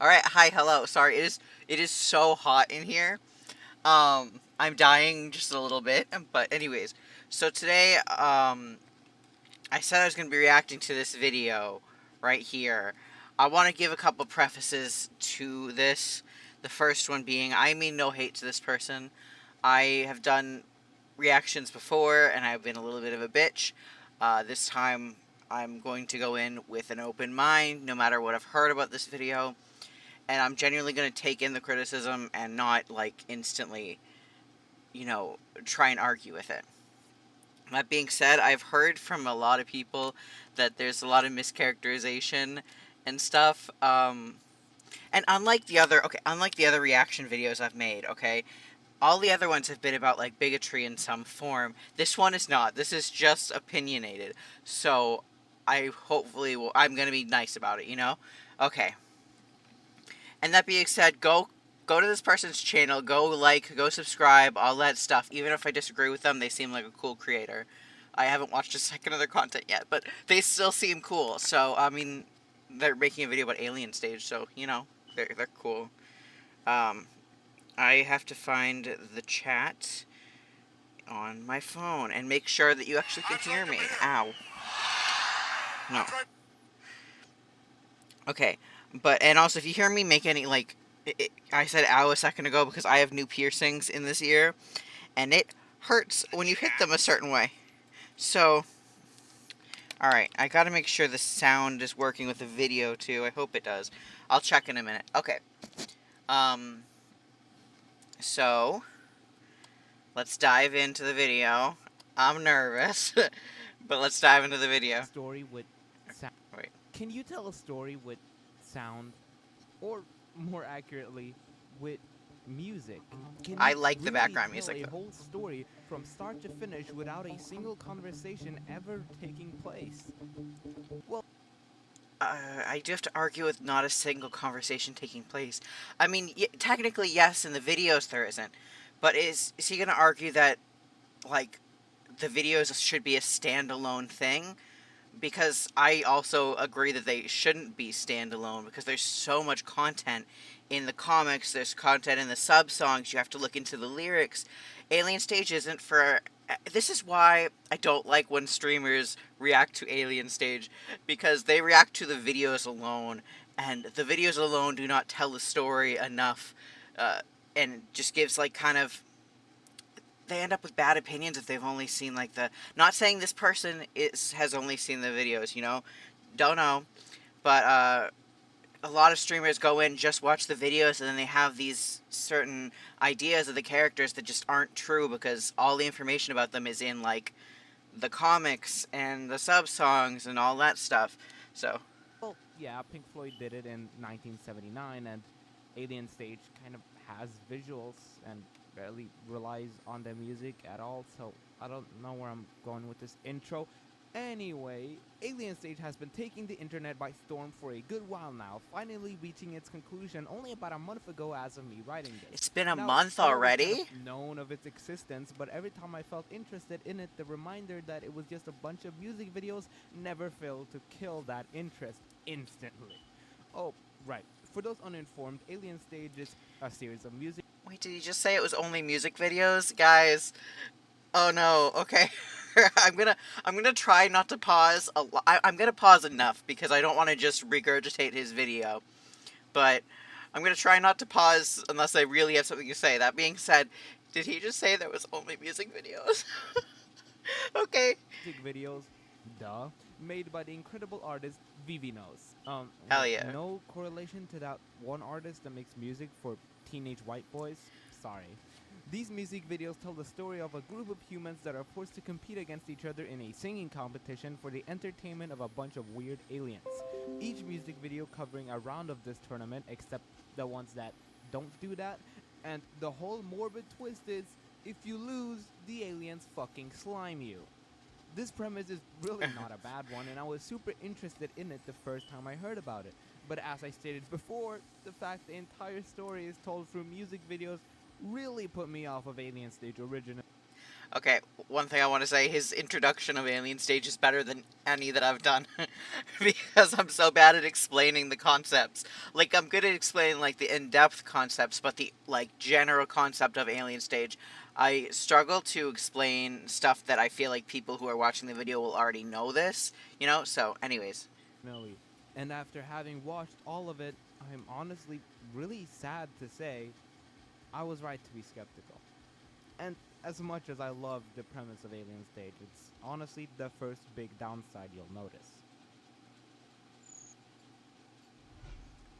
All right, hi, hello. Sorry, it is so hot in here. I'm dying just a little bit, but anyways. So today, I said I was going to be reacting to this video right here. I want to give a couple prefaces to this. The first one being, I mean no hate to this person. I have done reactions before, and I've been a little bit of a bitch. This time, I'm going to go in with an open mind, no matter what I've heard about this video, and I'm genuinely going to take in the criticism and not, like, instantly, try and argue with it. That being said, I've heard from a lot of people that there's a lot of mischaracterization and stuff. And unlike the other reaction videos I've made, okay, all the other ones have been about like bigotry in some form. This one is not. This is just opinionated. So I'm gonna be nice about it. Okay. And that being said, go to this person's channel, go subscribe, all that stuff. Even if I disagree with them, they seem like a cool creator. I haven't watched a second of their content yet, but they still seem cool. So I mean, they're making a video about Alien Stage, so they're cool. Um, I have to find the chat on my phone and make sure that you actually can hear me. Ow. No. Okay. And also, if you hear me make any, like, I said ow a second ago because I have new piercings in this ear, and it hurts when you hit them a certain way. So, alright, I gotta make sure the sound is working with the video, too. I hope it does. I'll check in a minute. Okay. Um, so, let's dive into the video. I'm nervous, but let's dive into the video. Story with sound. Wait. Can you tell a story with sound, or more accurately, with music? Can I you like the really background tell music, a though. whole story from start to finish without a single conversation ever taking place? Well, I do have to argue with not a single conversation taking place. I mean, technically, yes, in the videos there isn't. But is he going to argue that, like, the videos should be a standalone thing? Because I also agree that they shouldn't be standalone because there's so much content in the comics, there's content in the sub songs, you have to look into the lyrics. Alien Stage isn't for. This is why I don't like when streamers react to Alien Stage, because they react to the videos alone, and the videos alone do not tell the story enough, and just gives, like, kind of, they end up with bad opinions if they've only seen, like, the. Not saying this person has only seen the videos. Don't know, but a lot of streamers go in, just watch the videos, and then they have these certain ideas of the characters that just aren't true because all the information about them is in, like, the comics and the sub songs and all that stuff. So, yeah, Pink Floyd did it in 1979, and Alien Stage kind of has visuals and barely relies on the music at all, so I don't know where I'm going with this intro. Anyway, Alien Stage has been taking the internet by storm for a good while now, finally reaching its conclusion only about a month ago as of me writing this. it's been a Now, month I've always kind already? of known of its existence, but every time I felt interested in it, the reminder that it was just a bunch of music videos never failed to kill that interest instantly. Oh, right. For those uninformed, Alien Stage is a series of music. Wait, did you just say it was only music videos? Guys, oh no, okay. I'm gonna try not to pause a lot. I'm gonna pause enough because I don't want to just regurgitate his video. But I'm gonna try not to pause unless I really have something to say. That being said, did he just say there was only music videos? Okay. Music videos, duh, made by the incredible artist Vivinos. Hell What? yeah. No correlation to that one artist that makes music for teenage white boys? Sorry. These music videos tell the story of a group of humans that are forced to compete against each other in a singing competition for the entertainment of a bunch of weird aliens. Each music video covering a round of this tournament, except the ones that don't do that, and the whole morbid twist is, if you lose, the aliens fucking slime you. This premise is really not a bad one, and I was super interested in it the first time I heard about it. But as I stated before, the fact the entire story is told through music videos really put me off of Alien Stage originally. Okay, one thing I want to say, his introduction of Alien Stage is better than any that I've done. Because I'm so bad at explaining the concepts. Like, I'm good at explaining, like, the in-depth concepts, but the, like, general concept of Alien Stage, I struggle to explain stuff that I feel like people who are watching the video will already know this, you know? So, anyways. Millie. And after having watched all of it, I'm honestly really sad to say I was right to be skeptical. And as much as I love the premise of Alien Stage, it's honestly the first big downside you'll notice.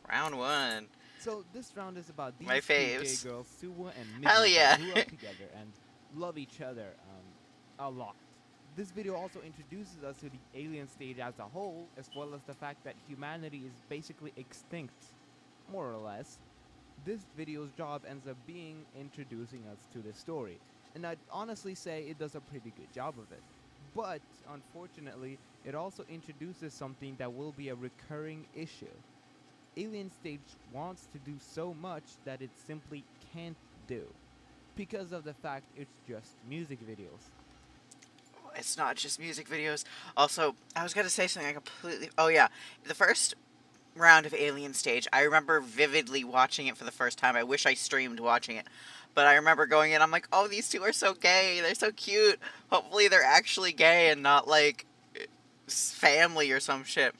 Round one. So this round is about My these two gay faves. girls, Suwa and Hell Mizzy, that yeah. grew up together and love each other a lot. This video also introduces us to the alien stage as a whole, as well as the fact that humanity is basically extinct, more or less. This video's job ends up being introducing us to the story, and I'd honestly say it does a pretty good job of it. But, unfortunately, it also introduces something that will be a recurring issue. Alien Stage wants to do so much that it simply can't do, because of the fact it's just music videos. It's not just music videos. Also, I was gonna say something I completely. Oh yeah, the first round of Alien Stage, I remember vividly watching it for the first time. I wish I streamed watching it, but I remember going in. I'm like, oh, these two are so gay. They're so cute. Hopefully, they're actually gay and not like family or some shit.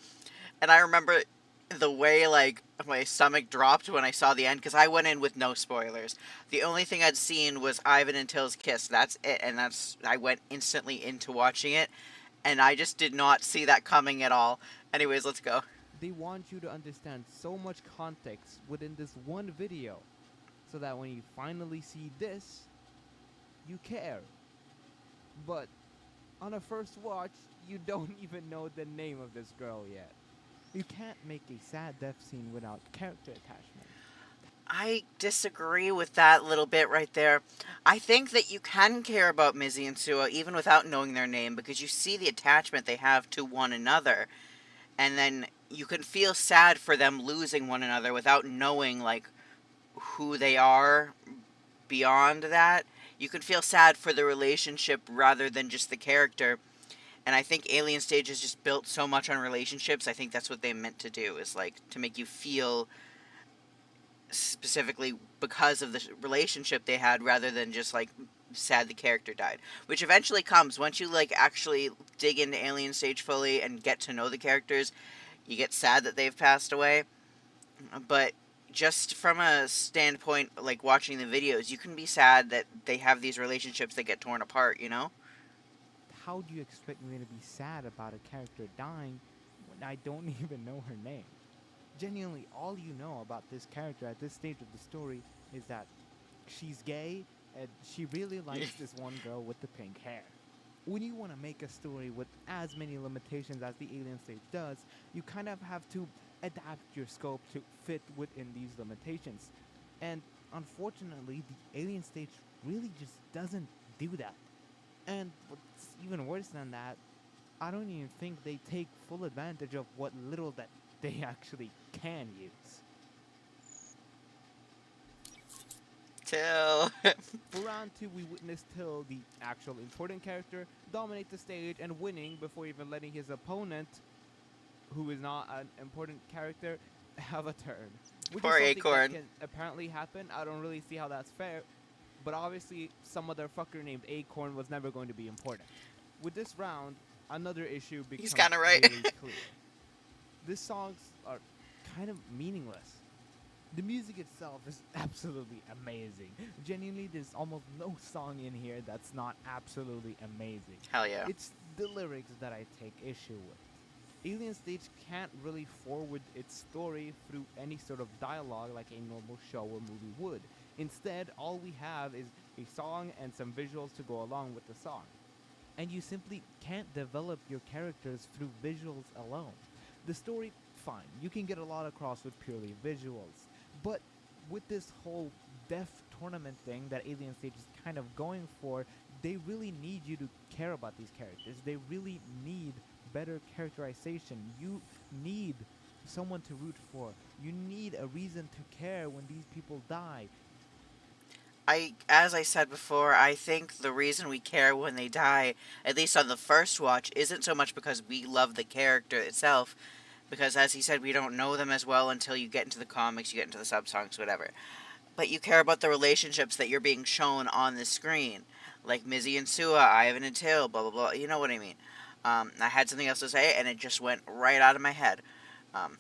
And I remember the way like my stomach dropped when I saw the end because I went in with no spoilers. The only thing I'd seen was Ivan and Till's kiss. That's it, and that's I went instantly into watching it, and I just did not see that coming at all. Anyways, let's go. They want you to understand so much context within this one video, so that when you finally see this, you care. But on a first watch, you don't even know the name of this girl yet. You can't make a sad death scene without character attachment. I disagree with that little bit right there. I think that you can care about Mizzy and Sua even without knowing their name because you see the attachment they have to one another. And then you can feel sad for them losing one another without knowing, like, who they are beyond that. You can feel sad for the relationship rather than just the character. And I think Alien Stage is just built so much on relationships. I think that's what they meant to do, is like to make you feel specifically because of the relationship they had rather than just like sad the character died, which eventually comes once you like actually dig into Alien Stage fully and get to know the characters. You get sad that they've passed away, but just from a standpoint like watching the videos, you can be sad that they have these relationships that get torn apart, you know? How do you expect me to be sad about a character dying when I don't even know her name? Genuinely, all you know about this character at this stage of the story is that she's gay and she really likes this one girl with the pink hair. When you want to make a story with as many limitations as the Alien Stage does, you kind of have to adapt your scope to fit within these limitations. And unfortunately, the Alien Stage really just doesn't do that. And what's even worse than that, I don't even think they take full advantage of what little that they actually can use. Till For round 2, we witnessed Till, the actual important character, dominate the stage and winning before even letting his opponent, who is not an important character, have a turn. Which poor is something Acorn. that can apparently happen. I don't really see how that's fair. But obviously, some motherfucker named Acorn was never going to be important. With this round, another issue becomes He's kind of right. really clear. These songs are kind of meaningless. The music itself is absolutely amazing. Genuinely, there's almost no song in here that's not absolutely amazing. Hell yeah. It's the lyrics that I take issue with. Alien Stage can't really forward its story through any sort of dialogue like a normal show or movie would. Instead, all we have is a song and some visuals to go along with the song. And you simply can't develop your characters through visuals alone. The story, fine, you can get a lot across with purely visuals. But with this whole death tournament thing that Alien Stage is kind of going for, they really need you to care about these characters. They really need better characterization. You need someone to root for. You need a reason to care when these people die. as I said before, I think the reason we care when they die, at least on the first watch, isn't so much because we love the character itself, because as he said, we don't know them as well until you get into the comics, you get into the sub-songs, whatever. But you care about the relationships that you're being shown on the screen, like Mizzy and Sua, Ivan and Till, blah blah blah. You know what I mean? I had something else to say, and it just went right out of my head. Um,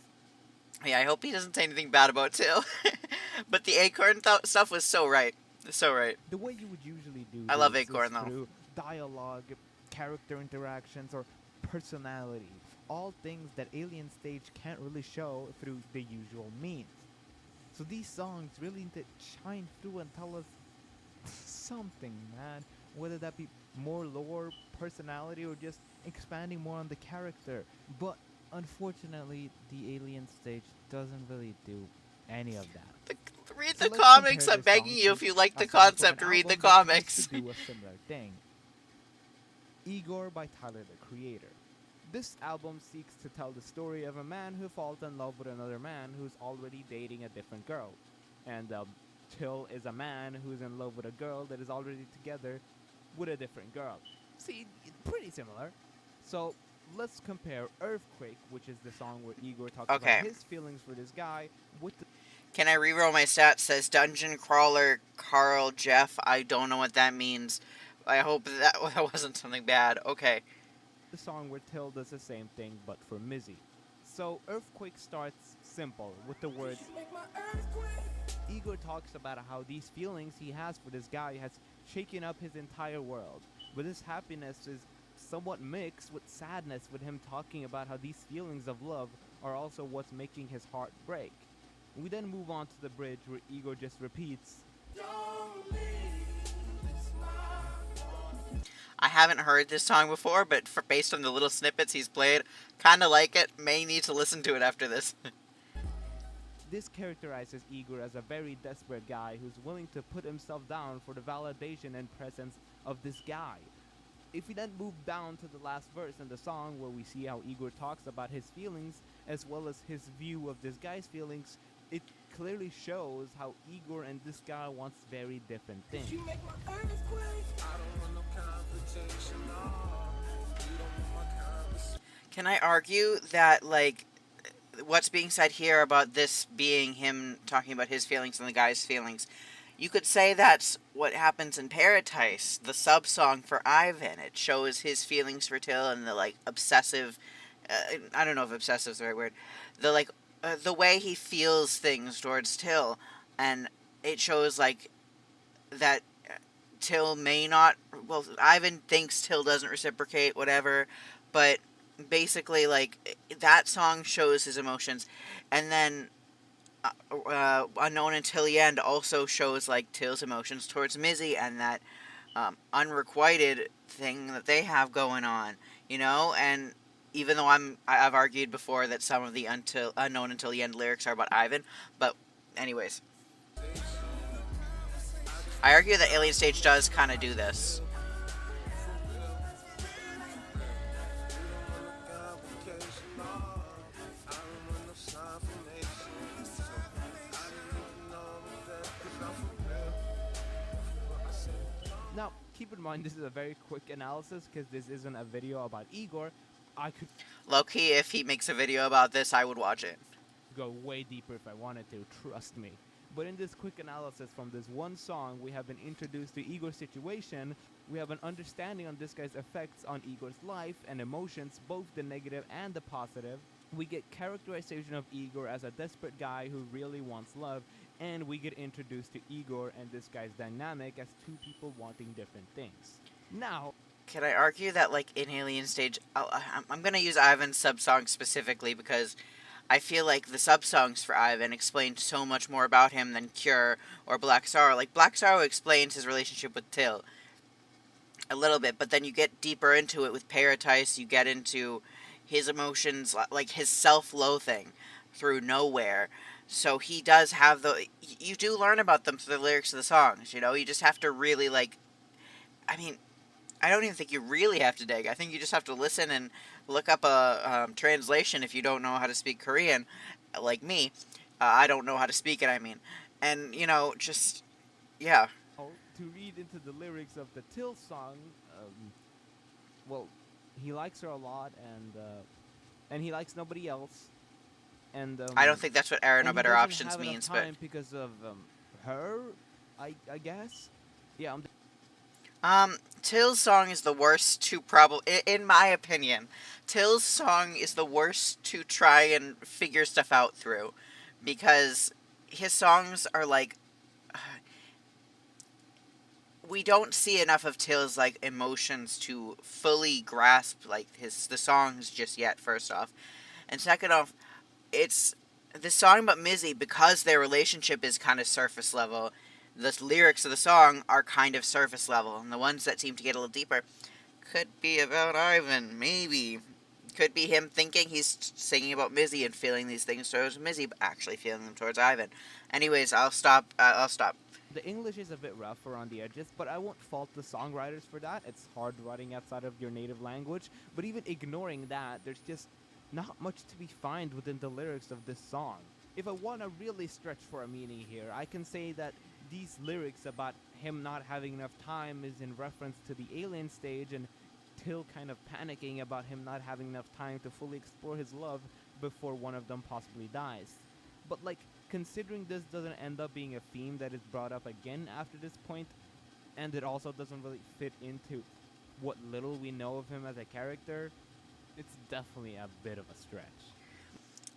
yeah, I hope he doesn't say anything bad about Till. But the Acorn stuff was so right, so right. The way you would usually do I love this is Acorn though. through dialogue, character interactions, or personality. All things that Alien Stage can't really show through the usual means. So these songs really need to shine through and tell us something, man. Whether that be more lore, personality, or just expanding more on the character. But unfortunately, the Alien Stage doesn't really do any of that. Read So the let's comics. compare I'm this begging song you, to if you like a the song from an concept, read the album that tries comics. to do a similar thing. Igor by Tyler, the Creator. This album seeks to tell the story of a man who falls in love with another man who's already dating a different girl. And Till is a man who's in love with a girl that is already together with a different girl. See, pretty similar. So let's compare Earthquake, which is the song where Igor talks Okay. about his feelings for this guy, with the Can I reroll my stats? Says Dungeon Crawler Carl Jeff. I don't know what that means. I hope that wasn't something bad. Okay. song where Till does the same thing but for Mizzy. So Earthquake starts simple with the words Igor talks about how these feelings he has for this guy has shaken up his entire world. But this happiness is somewhat mixed with sadness, with him talking about how these feelings of love are also what's making his heart break. We then move on to the bridge where Igor just repeats, I haven't heard this song before, but based on the little snippets he's played, kind of like it. May need to listen to it after this. This characterizes Igor as a very desperate guy who's willing to put himself down for the validation and presence of this guy. If we then move down to the last verse in the song where we see how Igor talks about his feelings as well as his view of this guy's feelings, it clearly shows how Igor and this guy wants very different things. Can I argue that, like, what's being said here about this being him talking about his feelings and the guy's feelings, you could say that's what happens in Paradise, the sub-song for Ivan. It shows his feelings for Till and the, like, obsessive, I don't know if obsessive is the right word, the, like, the way he feels things towards Till, and it shows, like, that Till may not, well, Ivan thinks Till doesn't reciprocate, whatever, but basically, like, that song shows his emotions, and then Unknown Until the End also shows, like, Till's emotions towards Mizzy and that unrequited thing that they have going on, you know, and even though I've argued before that some of the Unknown Until the End lyrics are about Ivan, but anyways, I argue that Alien Stage does kind of do this. Now, keep in mind this is a very quick analysis because this isn't a video about Igor. I could Low-key, if he makes a video about this, I would watch it. go way deeper if I wanted to, trust me. But in this quick analysis from this one song, we have been introduced to Igor's situation. We have an understanding on this guy's effects on Igor's life and emotions, both the negative and the positive. We get characterization of Igor as a desperate guy who really wants love, and we get introduced to Igor and this guy's dynamic as two people wanting different things. Now, Can I argue that, like, in Alien Stage, I'm going to use Ivan's sub-song specifically because I feel like the sub-songs for Ivan explain so much more about him than Cure or Black Sorrow. Like, Black Sorrow explains his relationship with Till a little bit, but then you get deeper into it with Paradise, you get into his emotions, like his self-loathing through Nowhere. So he does have you do learn about them through the lyrics of the songs, you know? You just have to really, like, I mean, I don't even think you really have to dig. I think you just have to listen and look up a translation if you don't know how to speak Korean, like me. I don't know how to speak it, I mean. And, you know, just, yeah. To read into the lyrics of the Till song, well, he likes her a lot, and he likes nobody else, and I don't think that's what Are No he Better doesn't Options have enough means, but time because of her, I guess. Yeah, Till's song is the worst to probably, in my opinion, Till's song is the worst to try and figure stuff out through, because his songs are like, we don't see enough of Till's like emotions to fully grasp like the songs just yet. First off, and second off, it's the song about Mizzy, because their relationship is kind of surface level. The lyrics of the song are kind of surface level, and the ones that seem to get a little deeper could be about Ivan, maybe. Could be him thinking he's singing about Mizzy and feeling these things towards Mizzy, but actually feeling them towards Ivan. Anyways, I'll stop. I'll stop. the English is a bit rough around the edges, but I won't fault the songwriters for that. It's hard writing outside of your native language. But even ignoring that, there's just not much to be found within the lyrics of this song. If I want to really stretch for a meaning here, I can say that these lyrics about him not having enough time is in reference to the alien stage, and Till kind of panicking about him not having enough time to fully explore his love before one of them possibly dies. But like, considering this doesn't end up being a theme that is brought up again after this point, and it also doesn't really fit into what little we know of him as a character, it's definitely a bit of a stretch.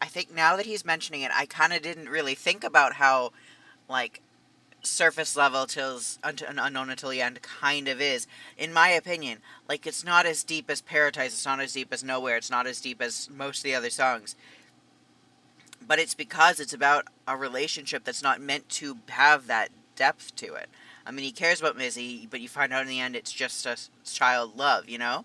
I think now that he's mentioning it, I kind of didn't really think about how, like, surface level Till's Unknown Until the End kind of is, in my opinion. Like, it's not as deep as Paradise, it's not as deep as Nowhere, it's not as deep as most of the other songs. But it's because it's about a relationship that's not meant to have that depth to it. I mean, he cares about Mizzy, but you find out in the end it's just a child love, you know?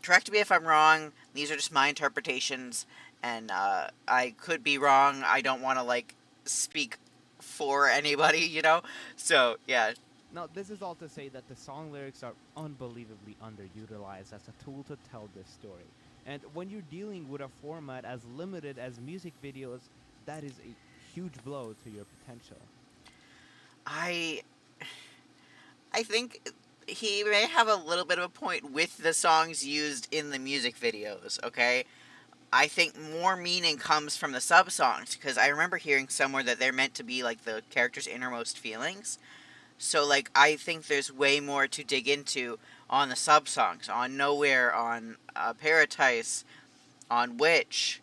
Correct me if I'm wrong, these are just my interpretations, and I could be wrong. I don't want to, like, speak for anybody, you know? So, yeah. Now, this is all to say that the song lyrics are unbelievably underutilized as a tool to tell this story. And when you're dealing with a format as limited as music videos, that is a huge blow to your potential. I think he may have a little bit of a point with the songs used in the music videos, okay? I think more meaning comes from the sub songs, because I remember hearing somewhere that they're meant to be like the character's innermost feelings. So, like, I think there's way more to dig into on the sub songs, on Nowhere, on Paradise, on Witch,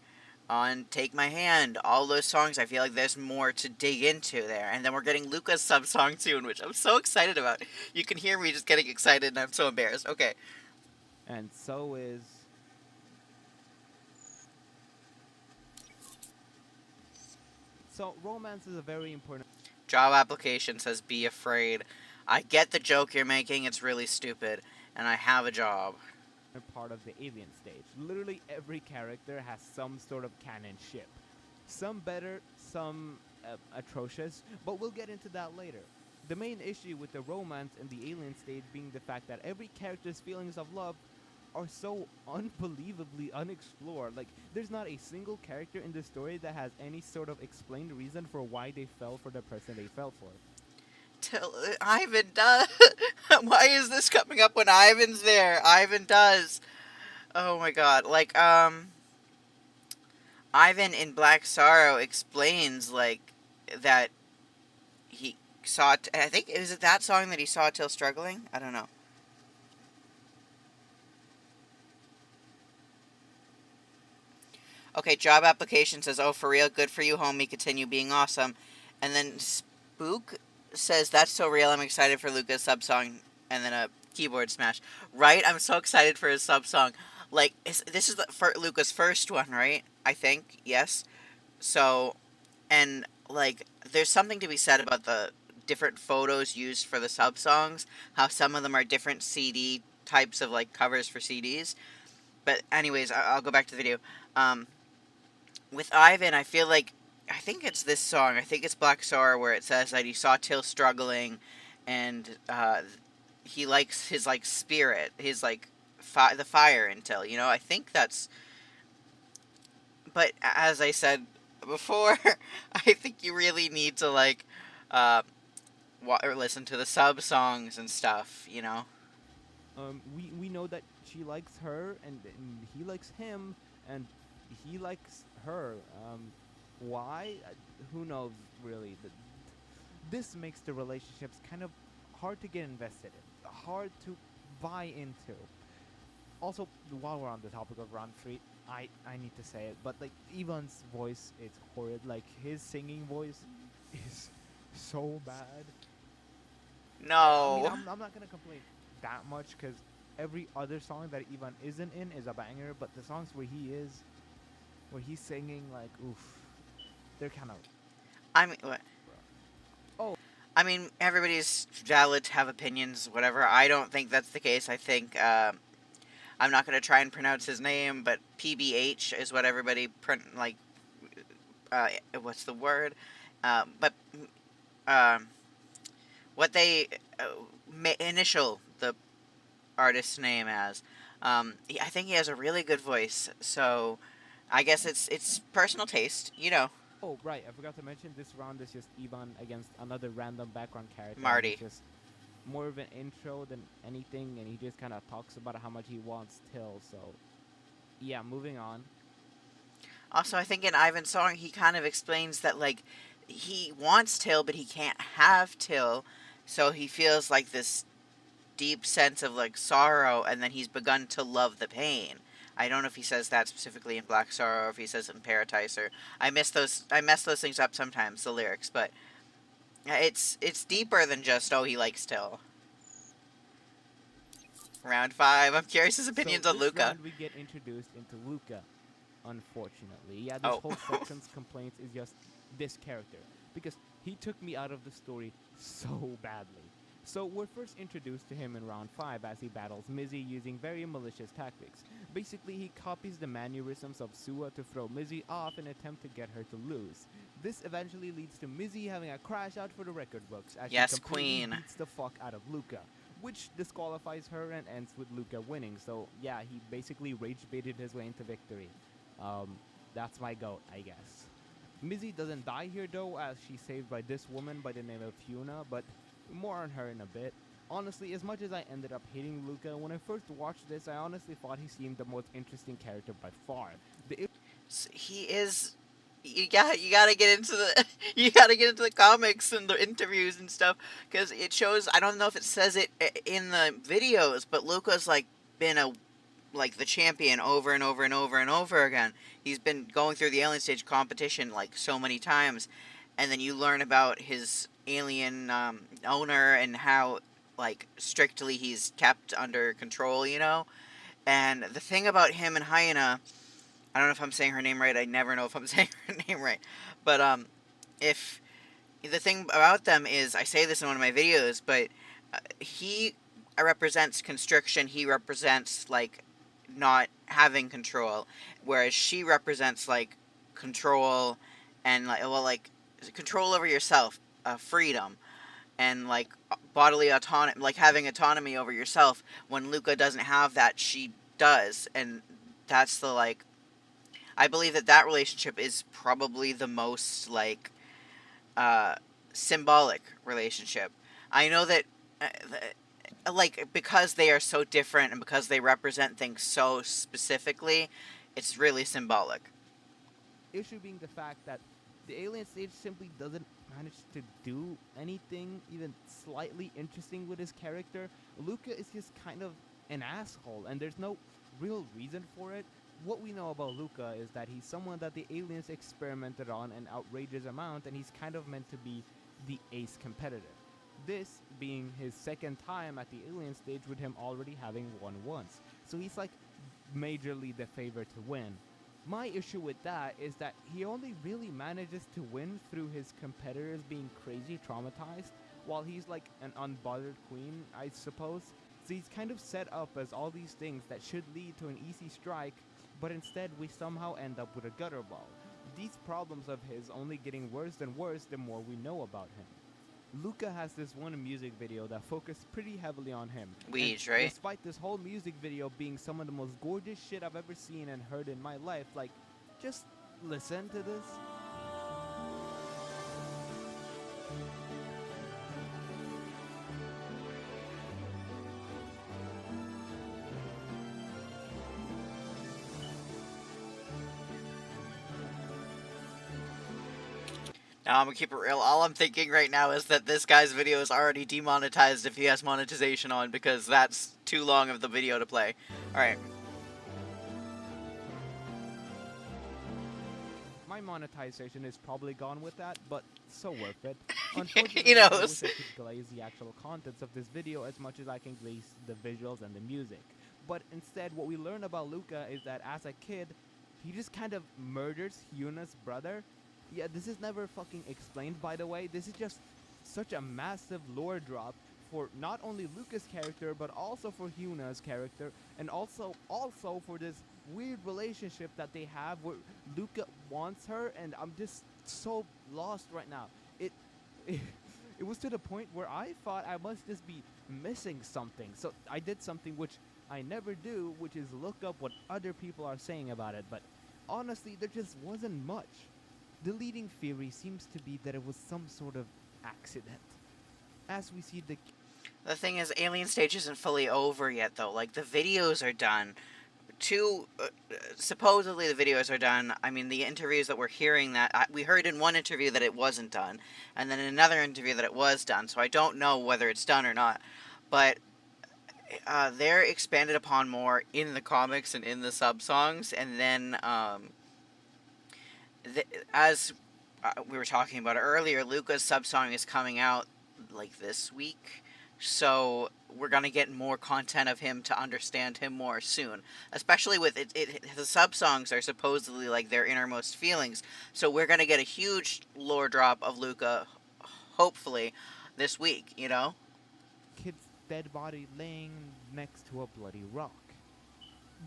on Take My Hand, all those songs. I feel like there's more to dig into there. And then we're getting Luca's sub song too, which I'm so excited about. You can hear me just getting excited, and I'm so embarrassed. Okay. And so is. So, romance is a very important Job application says be afraid. I get the joke you're making, it's really stupid, and I have a job. part of the alien stage. Literally every character has some sort of canon ship. Some better, some atrocious, but we'll get into that later. The main issue with the romance in the alien stage being the fact that every character's feelings of love are so unbelievably unexplored. Like, there's not a single character in the story that has any sort of explained reason for why they fell for the person they fell for. Ivan does. Why is this coming up when Ivan's there? Ivan does. Oh my god. Like, Ivan in Black Sorrow explains, like, that he saw. I think, is it that song that he saw Till struggling? I don't know. Okay, job application says, oh, for real, good for you, homie, continue being awesome. And then Spook says, that's so real, I'm excited for Luca's sub song. And then a keyboard smash. Right? I'm so excited for his sub song. Like, this is for Luca's first one, right? I think, yes. So, and, like, there's something to be said about the different photos used for the sub songs. How some of them are different CD types of, like, covers for CDs. But anyways, I'll go back to the video. With Ivan, I feel like, I think it's this song, I think it's Black Sorrow, where it says that he saw Till struggling, and he likes his, like, spirit, his, like, the fire in Till, you know? I think that's, but as I said before, I think you really need to, like, or listen to the sub songs and stuff. You know. We know that she likes her, and he likes him, and he likes her. Why? Who knows, really? This makes the relationships kind of hard to get invested in, hard to buy into. Also, while we're on the topic of round three, I need to say it, but like Ivan's voice is horrid. Like his singing voice is so bad. I mean, No. I'm not gonna complain that much because every other song that Ivan isn't in is a banger. But the songs where he's singing, like, oof, they're kind of I mean, what? rough. Oh, I mean, everybody's valid to have opinions, whatever. I don't think that's the case. I think I'm not going to try and pronounce his name, but PBH is what everybody like. What's the word? But um, what they initial the artist's name as. I think he has a really good voice, so I guess it's personal taste, you know. oh, right. I forgot to mention this round is just Ivan against another random background character, and he's Marty. just more of an intro than anything, and he just kind of talks about how much he wants Till. So, yeah, moving on. Also, I think in Ivan's song, he kind of explains that, like, he wants Till, but he can't have Till, so he feels like this deep sense of, like, sorrow, and then he's begun to love the pain. I don't know if he says that specifically in Black Sorrow or if he says it in Paradise, or I mess those things up sometimes, the lyrics, but it's deeper than just, oh, he likes Till. Round 5. I'm curious his So opinions on this Luca. round we get introduced into Luca. Unfortunately, yeah, this Oh. whole section's complaints is just this character because he took me out of the story so badly. So we're first introduced to him in round 5 as he battles Mizzy using very malicious tactics. Basically, he copies the mannerisms of Sua to throw Mizzy off in an attempt to get her to lose. This eventually leads to Mizzy having a crash out for the record books as Yes, she completely queen. beats the fuck out of Luca, which disqualifies her and ends with Luca winning. So yeah, he basically rage baited his way into victory. Um, that's my goat, I guess. Mizzy doesn't die here though, as she's saved by this woman by the name of Fiona, but more on her in a bit. Honestly, as much as I ended up hating Luca, when I first watched this, I honestly thought he seemed the most interesting character by far. He is. You gotta get into the you gotta get into the comics and the interviews and stuff because it shows. I don't know if it says it in the videos, but Luca's like been a like the champion over and over and over and over again. He's been going through the alien stage competition like so many times, and then you learn about his alien owner and how like strictly he's kept under control. You know, and the thing about him and Hyena, I don't know if I'm saying her name right. I never know if I'm saying her name right. But if the thing about them is, I say this in one of my videos, but he represents constriction. He represents like not having control, whereas she represents like control and like control over yourself, freedom, and like bodily autonomy, like having autonomy over yourself. When Luca doesn't have that, she does, and that's the like I believe that that relationship is probably the most like uh, symbolic relationship. I know that like because they are so different and because they represent things so specifically, it's really symbolic. issue being the fact that the alien stage simply doesn't manage to do anything even slightly interesting with his character. Luca is just kind of an asshole, and there's no real reason for it. What we know about Luca is that he's someone that the aliens experimented on an outrageous amount, and he's kind of meant to be the ace competitor. This being his second time at the alien stage, with him already having won once. So he's like majorly the favorite to win. My issue with that is that he only really manages to win through his competitors being crazy traumatized, while he's like an unbothered queen, I suppose. So he's kind of set up as all these things that should lead to an easy strike, but instead we somehow end up with a gutter ball. These problems of his only getting worse and worse the more we know about him. Luca has this one music video that focused pretty heavily on him. And Weege, right? despite this whole music video being some of the most gorgeous shit I've ever seen and heard in my life, like, just listen to this. Now I'm gonna keep it real. All I'm thinking right now is that this guy's video is already demonetized if he has monetization on, because that's too long of the video to play. Alright. My monetization is probably gone with that, but so worth it. He Unfortunately, I knows. wish I could glaze the actual contents of this video as much as I can glaze the visuals and the music. But instead, what we learn about Luca is that as a kid, he just kind of murders Yuna's brother. Yeah, this is never fucking explained, by the way. This is just such a massive lore drop for not only Luca's character, but also for Yuna's character, and also for this weird relationship that they have where Luca wants her, and I'm just so lost right now. It, it, it was to the point where I thought I must just be missing something. So I did something which I never do, which is look up what other people are saying about it. But honestly, there just wasn't much. The leading theory seems to be that it was some sort of accident. As we see The thing is, Alien Stage isn't fully over yet, though. Like, the videos are done. Supposedly the videos are done. I mean, the interviews that we're hearing we heard in one interview that it wasn't done, and then in another interview that it was done, so I don't know whether it's done or not. But they're expanded upon more in the comics and in the sub-songs, and then, as we were talking about earlier, Luca's sub-song is coming out, like, this week, so we're gonna get more content of him to understand him more soon. Especially with the sub songs are supposedly like their innermost feelings, so we're gonna get a huge lore drop of Luca, hopefully, this week. You know. kid's dead body laying next to a bloody rock.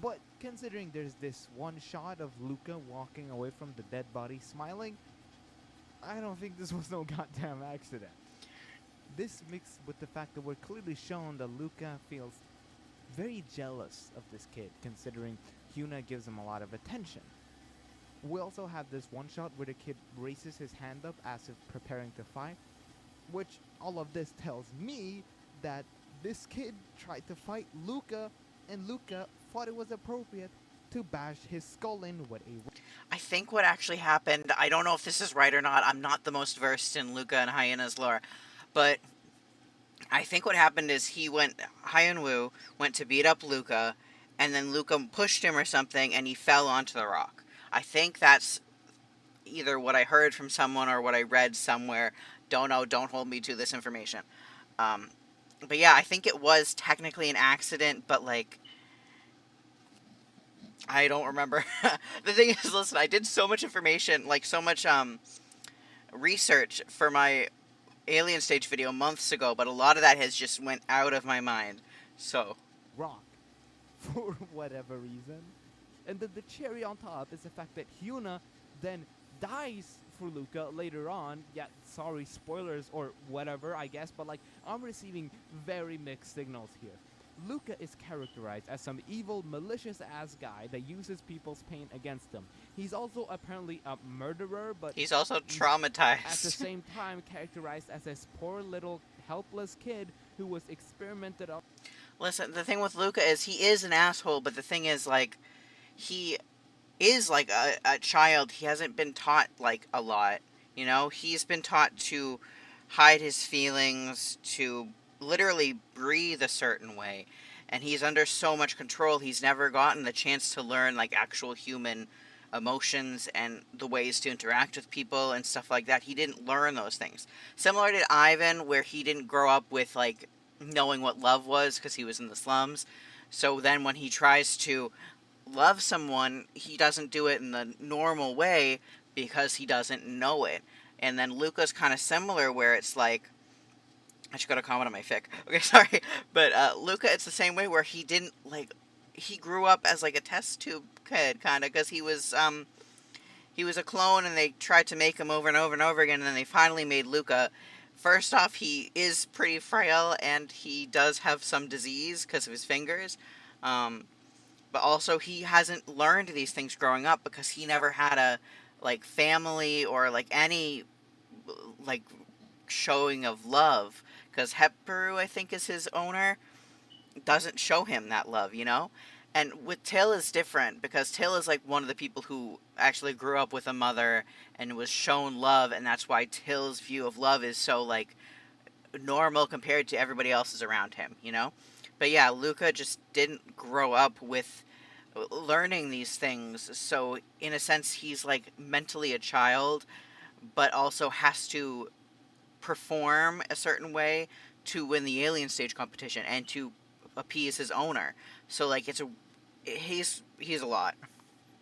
But considering there's this one shot of Luca walking away from the dead body smiling, I don't think this was no goddamn accident. This mixed with the fact that we're clearly shown that Luca feels very jealous of this kid, considering Hyuna gives him a lot of attention. We also have this one shot where the kid raises his hand up as if preparing to fight, which all of this tells me that this kid tried to fight Luca, and Luca thought it was appropriate to bash his skull in with a... I think what actually happened, I don't know if this is right or not, I'm not the most versed in Luca and Hyena's lore, but I think what happened is Hyeon-woo went to beat up Luca, and then Luca pushed him or something, and he fell onto the rock. I think that's either what I heard from someone or what I read somewhere. Don't know, don't hold me to this information. But yeah, I think it was technically an accident, but like, I don't remember. The thing is, listen, I did so much information, like so much research for my Alien Stage video months ago, but a lot of that has just went out of my mind. So, rock for whatever reason. And then the cherry on top is the fact that Hyuna then dies for Luca later on. Yeah, sorry, spoilers or whatever, I guess, but like, I'm receiving very mixed signals here. Luca is characterized as some evil, malicious-ass guy that uses people's pain against them. He's also apparently a murderer, but he's also at the traumatized. same time characterized as this poor little helpless kid who was experimented on. Listen, the thing with Luca is he is an asshole, but the thing is, like, he is like a child. He hasn't been taught, like, a lot. You know? He's been taught to hide his feelings, to literally breathe a certain way. And he's under so much control, he's never gotten the chance to learn, like, actual human emotions and the ways to interact with people and stuff like that. He didn't learn those things. Similar to Ivan, where he didn't grow up with, like, knowing what love was because he was in the slums. So then when he tries to love someone, he doesn't do it in the normal way because he doesn't know it. And then Luca's kind of similar, where it's like, I just got a comment on my fic. Okay, sorry. But Luca, it's the same way, where he didn't, like, he grew up as, like, a test tube kid, kind of, because he was a clone, and they tried to make him over and over and over again, and then they finally made Luca. First off, he is pretty frail, and he does have some disease because of his fingers. But also, he hasn't learned these things growing up because he never had a, like, family or, like, any, like, showing of love. Because Hepperu, I think, is his owner, doesn't show him that love, you know? And with Till is different because Till is like one of the people who actually grew up with a mother and was shown love, and that's why Till's view of love is so like normal compared to everybody else's around him, you know? But yeah, Luca just didn't grow up with learning these things, so in a sense he's like mentally a child, but also has to perform a certain way to win the alien stage competition and to appease his owner. So like he's a lot.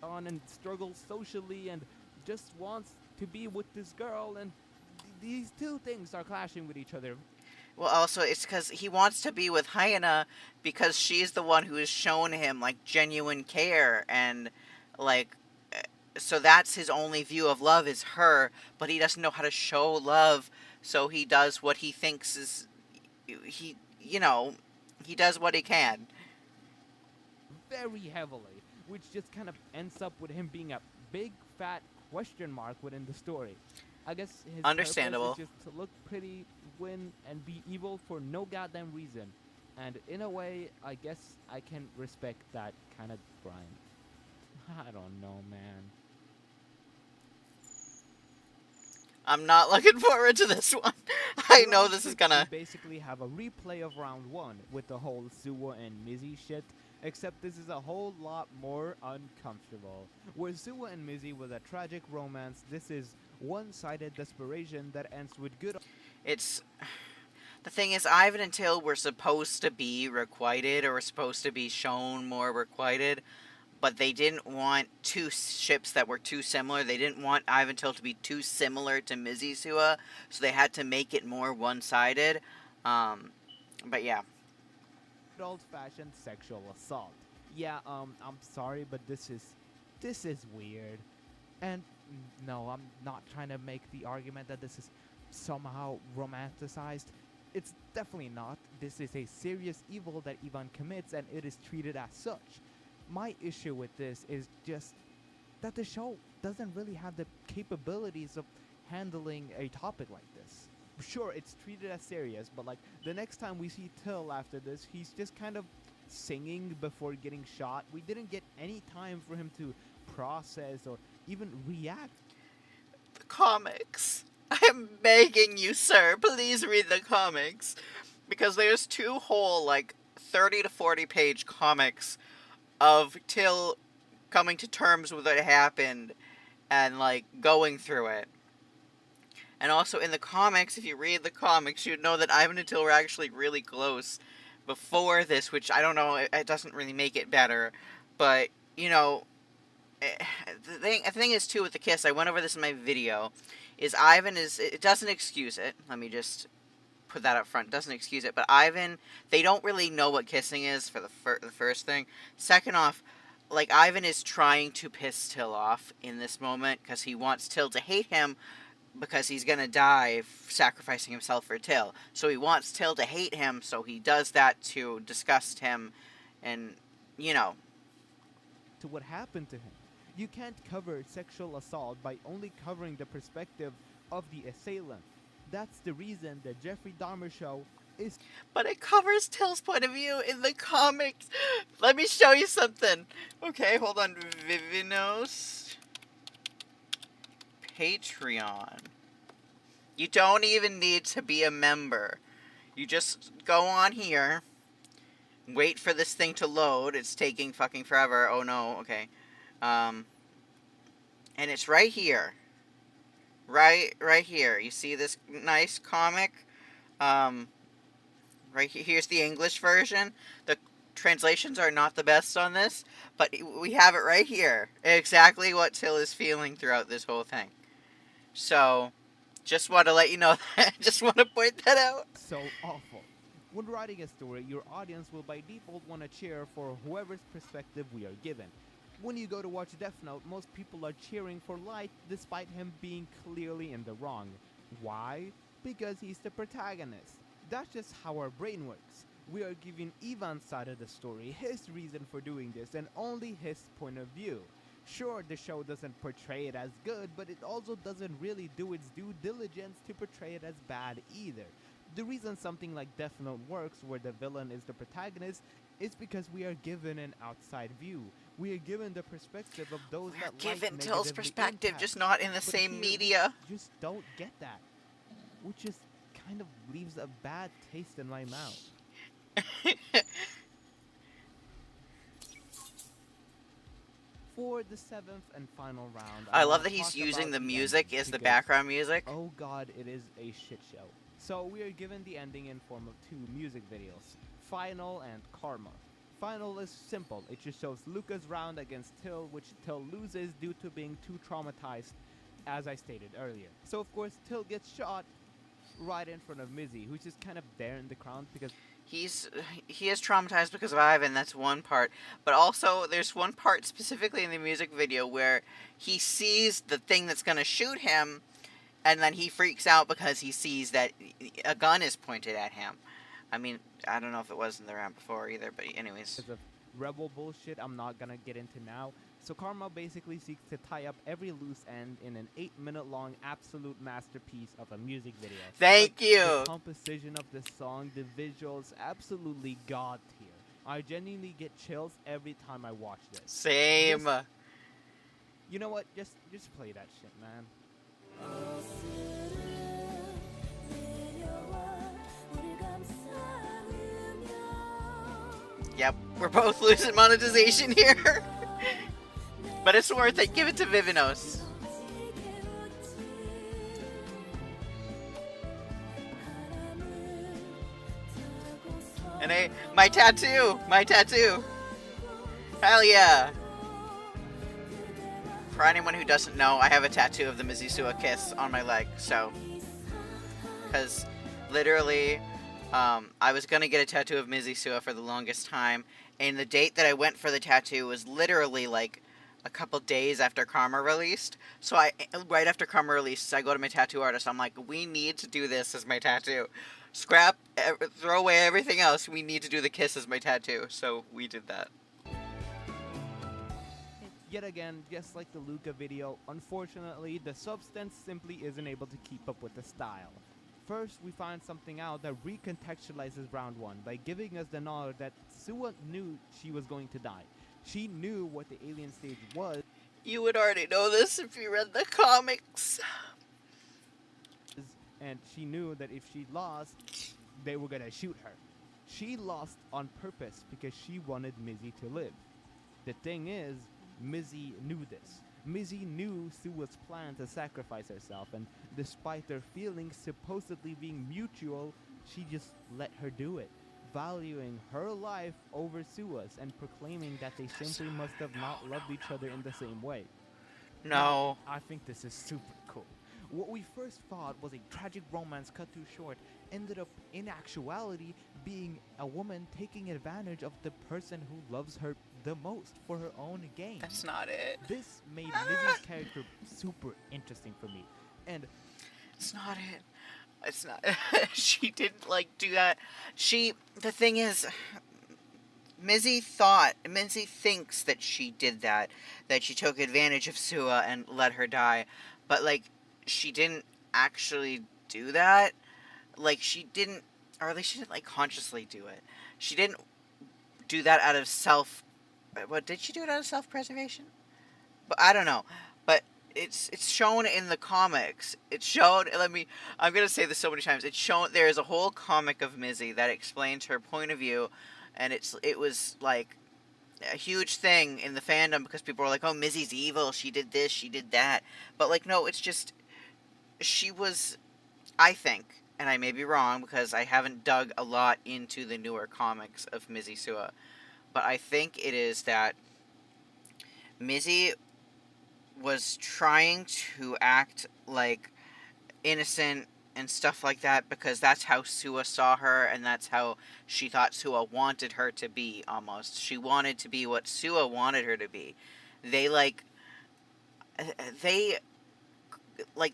on and struggles socially and just wants to be with this girl, and these two things are clashing with each other. Well, also it's because he wants to be with Hyena because she's the one who has shown him like genuine care and like so that's his only view of love is her, but he doesn't know how to show love, so he does what he thinks is he you know he does what he can. Very heavily, which just kind of ends up with him being a big fat question mark within the story. I guess his purpose is Understandable. just to look pretty, win, and be evil for no goddamn reason. And in a way, I guess I can respect that kind of grind. I don't know, man. I'm not looking forward to this one. I know Round this is 6, we gonna. basically have a replay of round 1 with the whole Suwa and Mizzy shit, except this is a whole lot more uncomfortable. Where Suwa and Mizzy was a tragic romance, this is one-sided desperation that ends with good. It's the thing is, Ivan and Till were supposed to be requited, or were supposed to be shown more requited, but they didn't want two ships that were too similar. They didn't want Ivan Till to be too similar to Mizisua, so they had to make it more one-sided. Um, but yeah, Old-fashioned sexual assault. Yeah, I'm sorry, but this is weird. And no, I'm not trying to make the argument that this is somehow romanticized. It's definitely not. This is a serious evil that Ivan commits, and it is treated as such. My issue with this is just that the show doesn't really have the capabilities of handling a topic like this. Sure, it's treated as serious, but like the next time we see Till after this, he's just kind of singing before getting shot. We didn't get any time for him to process or even react. the comics. I am begging you, sir, please read the comics. Because there's two whole, like, 30 to 40 page comics of Till coming to terms with what happened and, like, going through it. And also in the comics, if you read the comics, you'd know that Ivan and Till were actually really close before this, which I don't know, it doesn't really make it better. But, you know, the thing is, too, with the kiss, I went over this in my video, is Ivan is, it doesn't excuse it. Let me just put that up front. It doesn't excuse it. But Ivan, they don't really know what kissing is for the first thing. Second off, like, Ivan is trying to piss Till off in this moment because he wants Till to hate him because he's gonna die sacrificing himself for Till. So he wants Till to hate him, so he does that to disgust him, and, you know. To what happened to him. You can't cover sexual assault by only covering the perspective of the assailant. That's the reason the Jeffrey Dahmer show is. But it covers Till's point of view in the comics. Let me show you something. Okay, hold on. Vivinos Patreon. You don't even need to be a member. You just go on here, wait for this thing to load. It's taking fucking forever. Oh no, okay. And it's right here. Right here. You see this nice comic? Here's the English version. The translations are not the best on this, but we have it right here. Exactly what Till is feeling throughout this whole thing. So, just want to let you know that. Just want to point that out. So awful. When writing a story, your audience will by default want to cheer for whoever's perspective we are given. When you go to watch Death Note, most people are cheering for Light despite him being clearly in the wrong. Why? Because he's the protagonist. That's just how our brain works. We are giving Ivan's side of the story, his reason for doing this, and only his point of view. Sure, the show doesn't portray it as good, but it also doesn't really do its due diligence to portray it as bad either. The reason something like Death Note works, where the villain is the protagonist, is because we are given an outside view. We are given the perspective of those We're that light given Till's negatively perspective, impact. just not in the But same here media. we just don't get that, which just kind of leaves a bad taste in my mouth. For the seventh and final round, I I want love to that he's talk using about the the music ending as the because, background music. oh god, it is a shit show. So we are given the ending in form of two music videos, Final and Karma. Final is simple. It just shows Luca's round against Till, which Till loses due to being too traumatized, as I stated earlier. So of course Till gets shot right in front of Mizzy, who's just kind of there in the crowd because He is traumatized because of Ivan. That's one part, but also there's one part specifically in the music video where he sees the thing that's gonna shoot him, and then he freaks out because he sees that a gun is pointed at him. I mean, I don't know if it was in the round before either, but anyways. of rebel bullshit I'm not gonna get into now. So Karma basically seeks to tie up every loose end in an 8-minute long absolute masterpiece of a music video. Thank The you. composition of the song, the visuals, absolutely god tier. I genuinely get chills every time I watch this. Same. You know what? Just play that shit, man. Yep, we're both losing monetization here. But it's worth it. Give it to Vivinos. And my tattoo! My tattoo! Hell yeah! For anyone who doesn't know, I have a tattoo of the Mizusua kiss on my leg, so... Because, literally, I was gonna get a tattoo of Mizusua for the longest time, and the date that I went for the tattoo was literally, like, a couple days after Karma released. So right after Karma released, I go to my tattoo artist, I'm like, we need to do this as my tattoo. Throw away everything else, we need to do the kiss as my tattoo. So we did that. Yet again, just like the Luca video, unfortunately, the substance simply isn't able to keep up with the style. First, we find something out that recontextualizes round 1 by giving us the knowledge that Sua knew she was going to die. She knew what the alien stage was. You would already know this if you read the comics. And she knew that if she lost, they were gonna shoot her. She lost on purpose because she wanted Mizzy to live. The thing is, Mizzy knew this. Mizzy knew Sua's plan to sacrifice herself, and despite their feelings supposedly being mutual, she just let her do it, valuing her life over Sua's and proclaiming that they simply must have not loved each other in the same way. No. I think this is super cool. What we first thought was a tragic romance cut too short ended up, in actuality, being a woman taking advantage of the person who loves her the most for her own gain. That's not it. This made Mizzy's character super interesting for me. And it's not it. It's not. She didn't, like, do that. The thing is, Mizzy thinks that she did that she took advantage of Sua and let her die. But, like, she didn't actually do that. Like, she didn't, or at least she didn't, like, consciously do it. She didn't do that out of did she do it out of self-preservation? But I don't know. But it's shown in the comics. It's shown, I'm going to say this so many times. It's shown, there is a whole comic of Mizzy that explains her point of view, and it was, like, a huge thing in the fandom because people were like, oh, Mizzy's evil, she did this, she did that. But, like, no, it's just, she was, I think, and I may be wrong because I haven't dug a lot into the newer comics of Mizzy Sua, but I think it is that Mizzy was trying to act like innocent and stuff like that because that's how Sua saw her and that's how she thought Sua wanted her to be, almost. She wanted to be what Sua wanted her to be.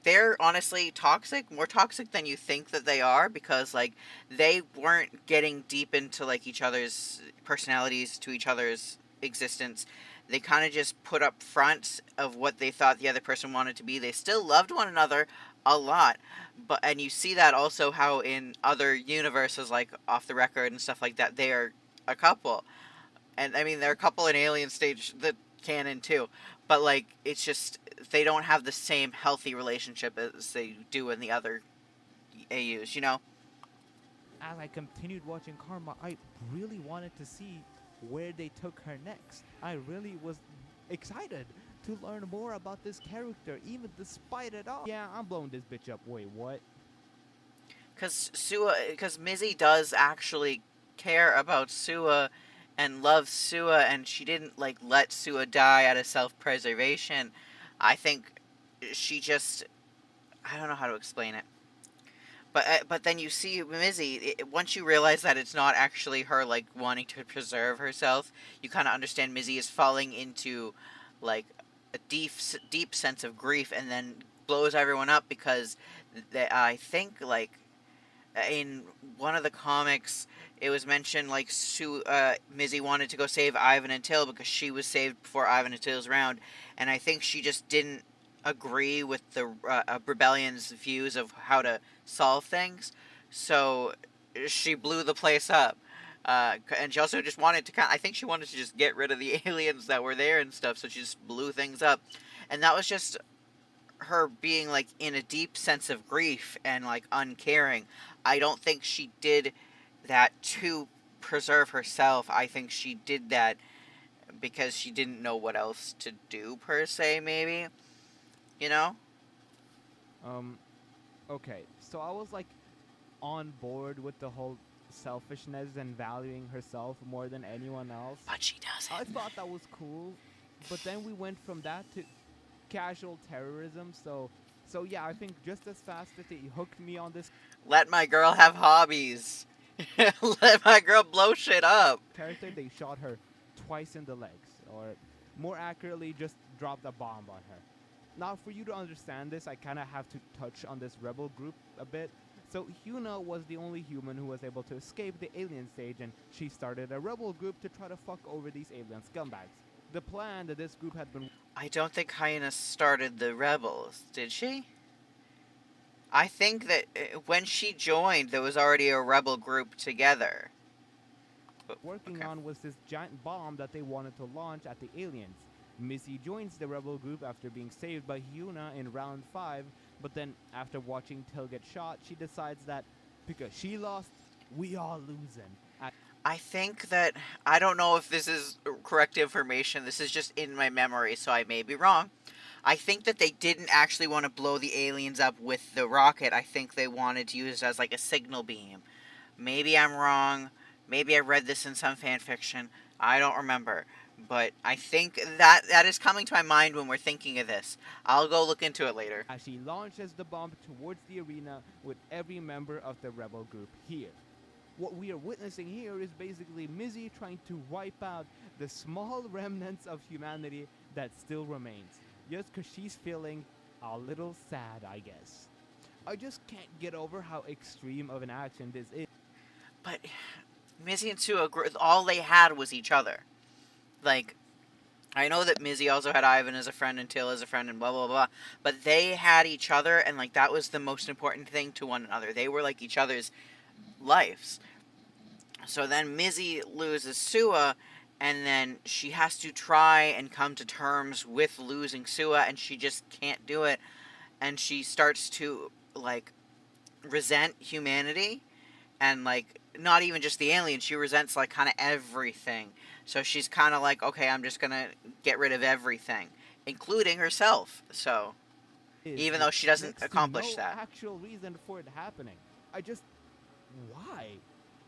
They're honestly toxic, more toxic than you think that they are, because, like, they weren't getting deep into, like, each other's personalities, to each other's existence. They kind of just put up fronts of what they thought the other person wanted to be. They still loved one another, a lot. But and you see that also how in other universes like Off the Record and stuff like that, they are a couple. And I mean they're a couple in Alien Stage, the canon too. But like it's just they don't have the same healthy relationship as they do in the other AUs, you know? As I continued watching Karma, I really wanted to see where they took her next. I really was excited to learn more about this character, even despite it all. Yeah, I'm blowing this bitch up. Wait, what? Because Mizzy does actually care about Sua and loves Sua, and she didn't like let Sua die out of self-preservation. I think she just I don't know how to explain it. But then you see Mizzy. Once you realize that it's not actually her like wanting to preserve herself, you kind of understand Mizzy is falling into like a deep sense of grief, and then blows everyone up because I think like in one of the comics, it was mentioned like Mizzy wanted to go save Ivan and Till because she was saved before Ivan and Till's round, and I think she just didn't agree with the rebellion's views of how to solve things, so she blew the place up. And she also just wanted to I think she wanted to just get rid of the aliens that were there and stuff, so she just blew things up. And that was just her being like in a deep sense of grief and like uncaring. I don't think she did that to preserve herself. I think she did that because she didn't know what else to do per se, maybe. You know? Um, okay. So I was like on board with the whole selfishness and valuing herself more than anyone else. But she I doesn't. thought that was cool, but then we went from that to casual terrorism. So yeah, I think just as fast as they hooked me on this Let my girl have hobbies. Let my girl blow shit up. character, they shot her twice in the legs, or more accurately, just dropped a bomb on her. Now, for you to understand this, I kind of have to touch on this rebel group a bit. So, Hyuna was the only human who was able to escape the alien stage, and she started a rebel group to try to fuck over these alien scumbags. The plan that this group had been I don't think Hyena started the rebels, did she? I think that when she joined, there was already a rebel group together. working Okay. on was this giant bomb that they wanted to launch at the aliens. Missy joins the rebel group after being saved by Hyuna in round 5, but then after watching Till get shot, she decides that because she lost, we all losing. I think that I don't know if this is correct information. This is just in my memory, so I may be wrong. I think that they didn't actually want to blow the aliens up with the rocket. I think they wanted to use it as like a signal beam. Maybe I'm wrong. Maybe I read this in some fan fiction. I don't remember. But I think that is coming to my mind when we're thinking of this. I'll go look into it later. As she launches the bomb towards the arena with every member of the rebel group here. What we are witnessing here is basically Mizzy trying to wipe out the small remnants of humanity that still remains, just because she's feeling a little sad, I guess. I just can't get over how extreme of an action this is. But Mizzy and Sue, all they had was each other. Like, I know that Mizzy also had Ivan as a friend and Till as a friend and blah blah blah, but they had each other, and like that was the most important thing to one another. They were like each other's lives. So then Mizzy loses Sua, and then she has to try and come to terms with losing Sua, and she just can't do it. And she starts to like resent humanity, and like not even just the aliens. She resents like kind of everything. So she's kind of like, okay, I'm just gonna get rid of everything, including herself. So even though she doesn't Next to accomplish no that. actual reason for it happening. I just why?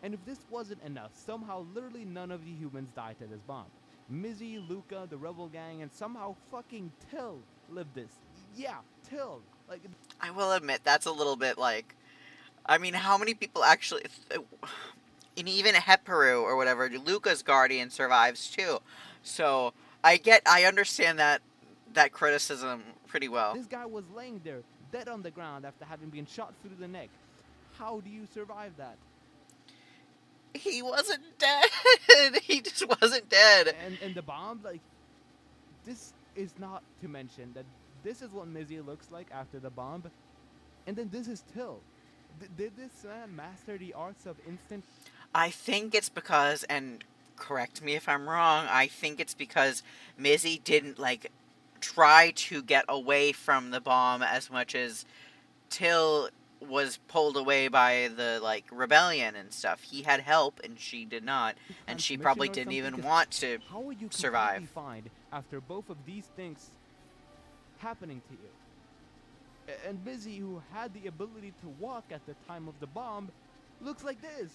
And if this wasn't enough, somehow literally none of the humans died to this bomb. Mizzy, Luca, the rebel gang, and somehow fucking Till lived this. Yeah, Till. Like I will admit that's a little bit like, I mean, how many people actually, and even Heparu or whatever, Luca's guardian survives too. So I understand that criticism pretty well. this guy was laying there, dead on the ground after having been shot through the neck. How do you survive that? He wasn't dead. He just wasn't dead. And the bomb, like, this is not to mention that this is what Mizzy looks like after the bomb. And then this is Till. Did this man master the arts of instant? I think it's because, and correct me if I'm wrong, I think it's because Mizzy didn't like try to get away from the bomb as much as Till was pulled away by the like rebellion and stuff. He had help and she did not, and she Transmission probably or didn't something? even 'Cause want to how are you completely survive. fine after both of these things happening to you? And Busy, who had the ability to walk at the time of the bomb, looks like this.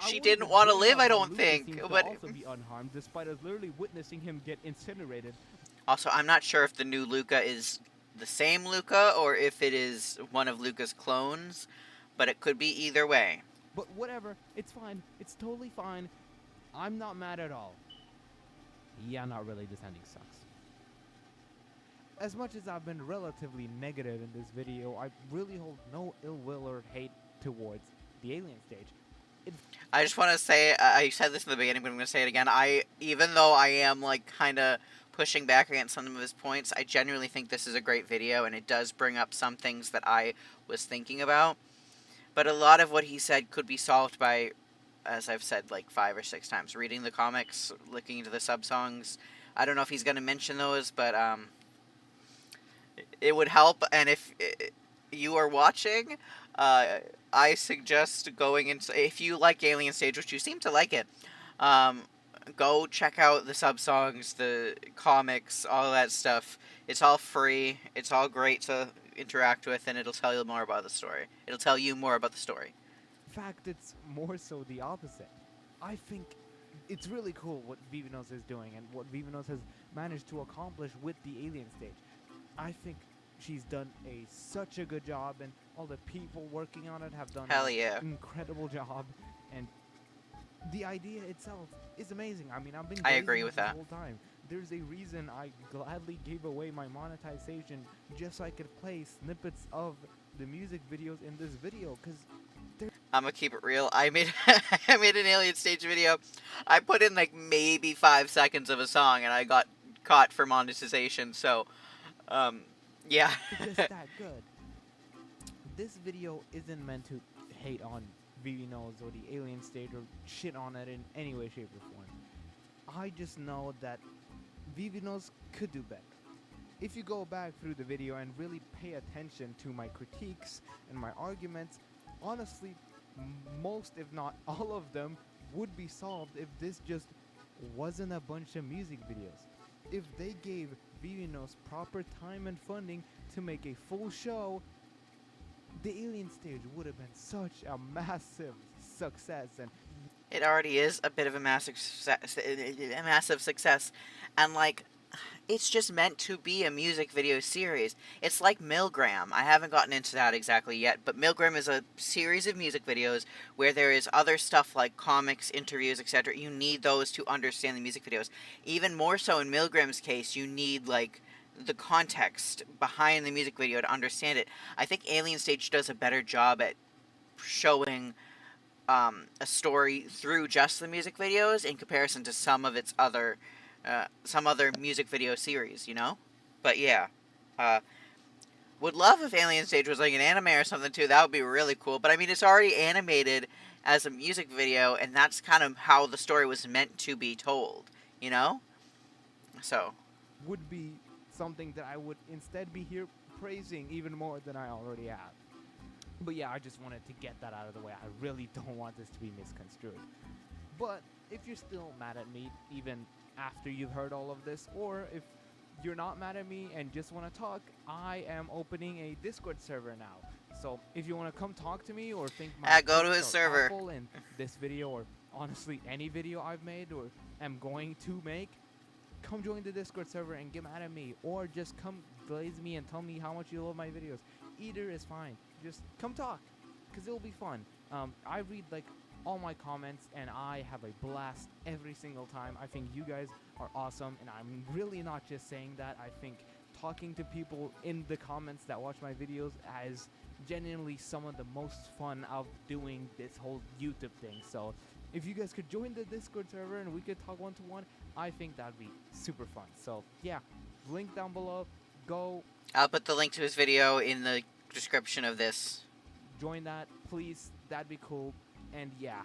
I She won't didn't even want to bring live, up I how don't Luca think. seems to But also be unharmed, despite us literally witnessing him get incinerated. also, I'm not sure if the new Luca is the same Luca or if it is one of Luca's clones, but it could be either way. But whatever, it's fine. It's totally fine. I'm not mad at all. Yeah, not really. This ending sucks. As much as I've been relatively negative in this video, I really hold no ill will or hate towards the alien stage. I just want to say, I said this in the beginning, but I'm going to say it again. Even though I am like kind of pushing back against some of his points, I genuinely think this is a great video, and it does bring up some things that I was thinking about. But a lot of what he said could be solved by, as I've said like 5 or 6 times, reading the comics, looking into the sub songs. I don't know if he's going to mention those, but it would help. And if you are watching, I suggest going into, if you like Alien Stage, which you seem to like it, um, go check out the sub songs, the comics, all that stuff. It's all free. It's all great to interact with, and it'll tell you more about the story. It'll tell you more about the story. In fact, it's more so the opposite. I think it's really cool what Vivinos is doing and what Vivinos has managed to accomplish with the alien stage. I think she's done such a good job, and all the people working on it have done Hell an yeah. incredible job. And the idea itself is amazing. I mean, I've been I glazing agree it with this that. whole time. There's a reason I gladly gave away my monetization just so I could play snippets of the music videos in this video, because I'm gonna keep it real. I made I made an Alien Stage video. I put in like maybe 5 seconds of a song, and I got caught for monetization. So, um, yeah. they're just that good. This video isn't meant to hate on VVNOs or the alien stage or shit on it in any way, shape, or form. I just know that VVNOs could do better. If you go back through the video and really pay attention to my critiques and my arguments, honestly, most if not all of them would be solved if this just wasn't a bunch of music videos. If they gave VVNOs proper time and funding to make a full show, the alien stage would have been such a massive success. And It already is a bit of a massive success, and like, it's just meant to be a music video series. It's like Milgram. I haven't gotten into that exactly yet, but Milgram is a series of music videos where there is other stuff like comics, interviews, etc. You need those to understand the music videos. Even more so in Milgram's case, you need like the context behind the music video to understand it. I think Alien Stage does a better job at showing a story through just the music videos in comparison to some other music video series, you know? But yeah, uh, would love if Alien Stage was like an anime or something too. That would be really cool. But I mean, it's already animated as a music video, and that's kind of how the story was meant to be told, you know? So, would be something that I would instead be here praising even more than I already have. But yeah, I just wanted to get that out of the way. I really don't want this to be misconstrued. But if you're still mad at me, even after you've heard all of this, or if you're not mad at me and just want to talk, I am opening a Discord server now. So if you want to come talk to me or think my go to takes his are server. awful in this video, or honestly any video I've made or am going to make, come join the Discord server and get mad at me, or just come glaze me and tell me how much you love my videos. Either is fine. Just come talk, because it'll be fun. I read like all my comments, and I have a blast every single time. I think you guys are awesome, and I'm really not just saying that. I think talking to people in the comments that watch my videos is genuinely some of the most fun of doing this whole YouTube thing. So if you guys could join the Discord server and we could talk one-to-one, I think that'd be super fun. So yeah, link down below. Go. I'll put the link to his video in the description of this. Join that, please. That'd be cool. And yeah,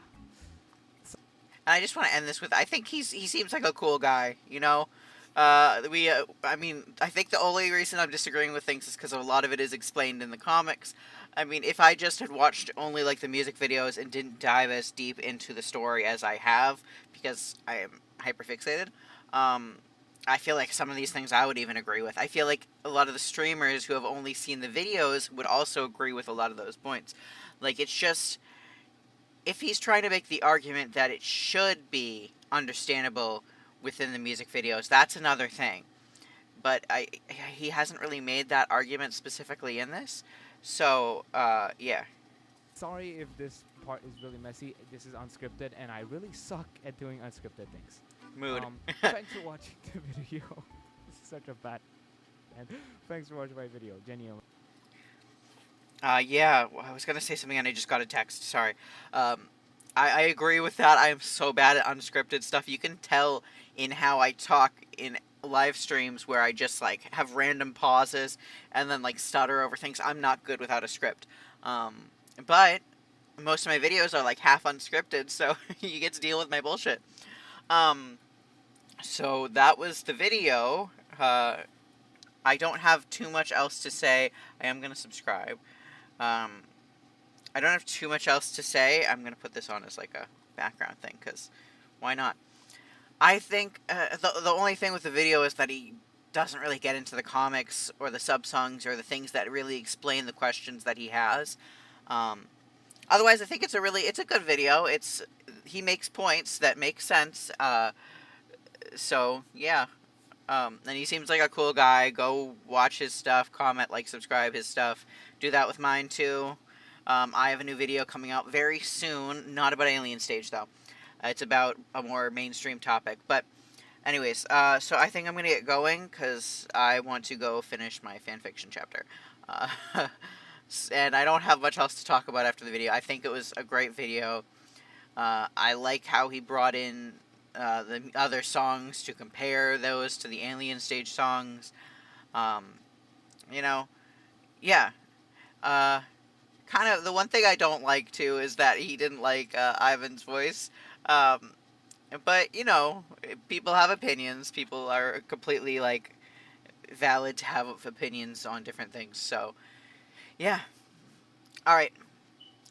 And I just want to end this with, I think he seems like a cool guy, you know? I mean, I think the only reason I'm disagreeing with things is because a lot of it is explained in the comics. I mean, if I just had watched only, like, the music videos and didn't dive as deep into the story as I have, because I am hyperfixated, I feel like some of these things I would even agree with. I feel like a lot of the streamers who have only seen the videos would also agree with a lot of those points. Like, it's just, if he's trying to make the argument that it should be understandable within the music videos, that's another thing. But he hasn't really made that argument specifically in this. So, yeah. sorry if this part is really messy. This is unscripted, and I really suck at doing unscripted things. Mood. Thanks for watching the video. This is such a bad. And thanks for watching my video, genuinely. Yeah, I was going to say something and I just got a text. Sorry. I agree with that. I am so bad at unscripted stuff. You can tell in how I talk in live streams where I just, like, have random pauses and then, like, stutter over things. I'm not good without a script. But most of my videos are, like, half unscripted, so you get to deal with my bullshit. So that was the video. I don't have too much else to say. I am going to subscribe. I don't have too much else to say. I'm going to put this on as, like, a background thing, because why not? I think the only thing with the video is that he doesn't really get into the comics or the sub-songs or the things that really explain the questions that he has. Otherwise, I think it's a good video. He makes points that make sense. So, yeah. And he seems like a cool guy. Go watch his stuff, comment, like, subscribe his stuff. Do that with mine, too. I have a new video coming out very soon. Not about Alien Stage, though. It's about a more mainstream topic. But, anyways, so I think I'm going to get going, because I want to go finish my fanfiction chapter. And I don't have much else to talk about after the video. I think it was a great video. I like how he brought in the other songs to compare those to the Alien Stage songs. You know, yeah. Kind of, the one thing I don't like, too, is that he didn't like Ivan's voice. But, you know, people have opinions. People are completely, like, valid to have opinions on different things. So, yeah. Alright.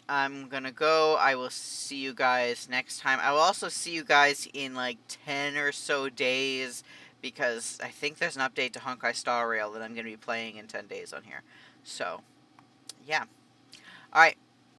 I'm gonna go. I will see you guys next time. I will also see you guys in, like, 10 or so days, because I think there's an update to Honkai Star Rail that I'm gonna be playing in 10 days on here. So, yeah. Alright.